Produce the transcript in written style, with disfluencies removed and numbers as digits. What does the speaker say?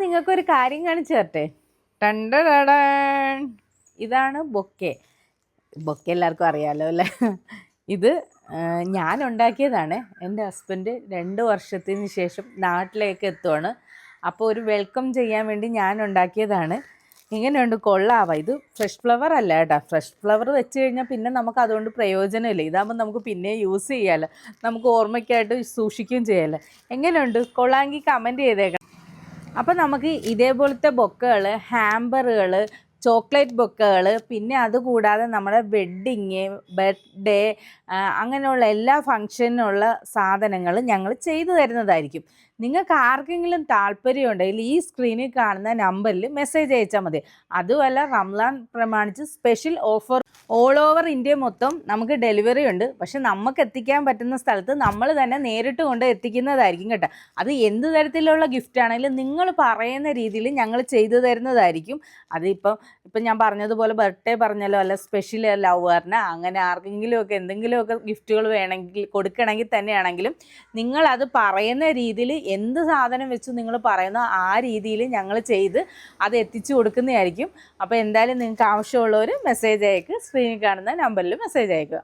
നിങ്ങൾക്കൊരു കാര്യം കാണിച്ചു തരട്ടെ. ടണ്ടടടൻ, ഇതാണ് ബൊക്കെ. ബൊക്കെ എല്ലാവർക്കും അറിയാമല്ലോ അല്ലേ. ഇത് ഞാൻ ഉണ്ടാക്കിയതാണ്. എൻ്റെ ഹസ്ബൻഡ് 2 വർഷത്തിന് ശേഷം നാട്ടിലേക്ക് എത്തുവാണ്. അപ്പോൾ ഒരു വെൽക്കം ചെയ്യാൻ വേണ്ടി ഞാൻ ഉണ്ടാക്കിയതാണ്. ഇങ്ങനെയുണ്ട്, കൊള്ളാവാ. ഇത് ഫ്രഷ് ഫ്ലവർ അല്ല കേട്ടോ. ഫ്രഷ് ഫ്ലവർ വെച്ച് കഴിഞ്ഞാൽ പിന്നെ നമുക്ക് അതുകൊണ്ട് പ്രയോജനമില്ല. ഇതാകുമ്പോൾ നമുക്ക് പിന്നെ യൂസ് ചെയ്യാമല്ലോ, നമുക്ക് ഓർമ്മയ്ക്കായിട്ട് സൂക്ഷിക്കുകയും ചെയ്യാമല്ലോ. എങ്ങനെയുണ്ട്? കൊള്ളാമെങ്കിൽ കമൻറ്റ് ചെയ്തേക്കണം. അപ്പോൾ നമുക്ക് ഇതേപോലത്തെ ബൊക്കകൾ, ഹാമ്പറുകൾ, ചോക്ലേറ്റ് ബൊക്കകൾ, പിന്നെ അതുകൂടാതെ നമ്മുടെ വെഡ്ഡിങ്, ബർത്ത്ഡേ, അങ്ങനെയുള്ള എല്ലാ ഫങ്ഷനുള്ള സാധനങ്ങൾ ഞങ്ങൾ ചെയ്തു തരുന്നതായിരിക്കും. നിങ്ങൾക്ക് ആർക്കെങ്കിലും താല്പര്യമുണ്ടെങ്കിൽ ഈ സ്ക്രീനിൽ കാണുന്ന നമ്പറിൽ മെസ്സേജ് അയച്ചാൽ മതി. അതുമല്ല, റംസാൻ പ്രമാണിച്ച് special offer all over India മൊത്തം നമുക്ക് ഡെലിവറി ഉണ്ട്. പക്ഷെ നമുക്ക് എത്തിക്കാൻ പറ്റുന്ന സ്ഥലത്ത് നമ്മൾ തന്നെ നേരിട്ട് കൊണ്ട് എത്തിക്കുന്നതായിരിക്കും കേട്ടോ. അത് എന്ത് തരത്തിലുള്ള ഗിഫ്റ്റ് ആണെങ്കിലും നിങ്ങൾ പറയുന്ന രീതിയിൽ ഞങ്ങൾ ചെയ്തു തരുന്നതായിരിക്കും. അതിപ്പം ഞാൻ പറഞ്ഞതുപോലെ ബർത്ത്ഡേ പറഞ്ഞല്ലോ, അല്ല സ്പെഷ്യൽ ലവറിന്, അങ്ങനെ ആർക്കെങ്കിലുമൊക്കെ എന്തെങ്കിലുമൊക്കെ ഗിഫ്റ്റുകൾ വേണമെങ്കിൽ കൊടുക്കണമെങ്കിൽ തന്നെയാണെങ്കിലും നിങ്ങളത് പറയുന്ന രീതിയിൽ എന്ത് സാധനം വെച്ച് നിങ്ങൾ പറയുന്നോ ആ രീതിയിൽ ഞങ്ങൾ ചെയ്ത് അത് എത്തിച്ചു കൊടുക്കുന്നതായിരിക്കും. അപ്പോൾ എന്തായാലും നിങ്ങൾക്ക് ആവശ്യമുള്ളവർ മെസ്സേജ് അയക്കുക. സ്ക്രീനിൽ കാണുന്ന നമ്പറിൽ മെസ്സേജ് അയക്കുക.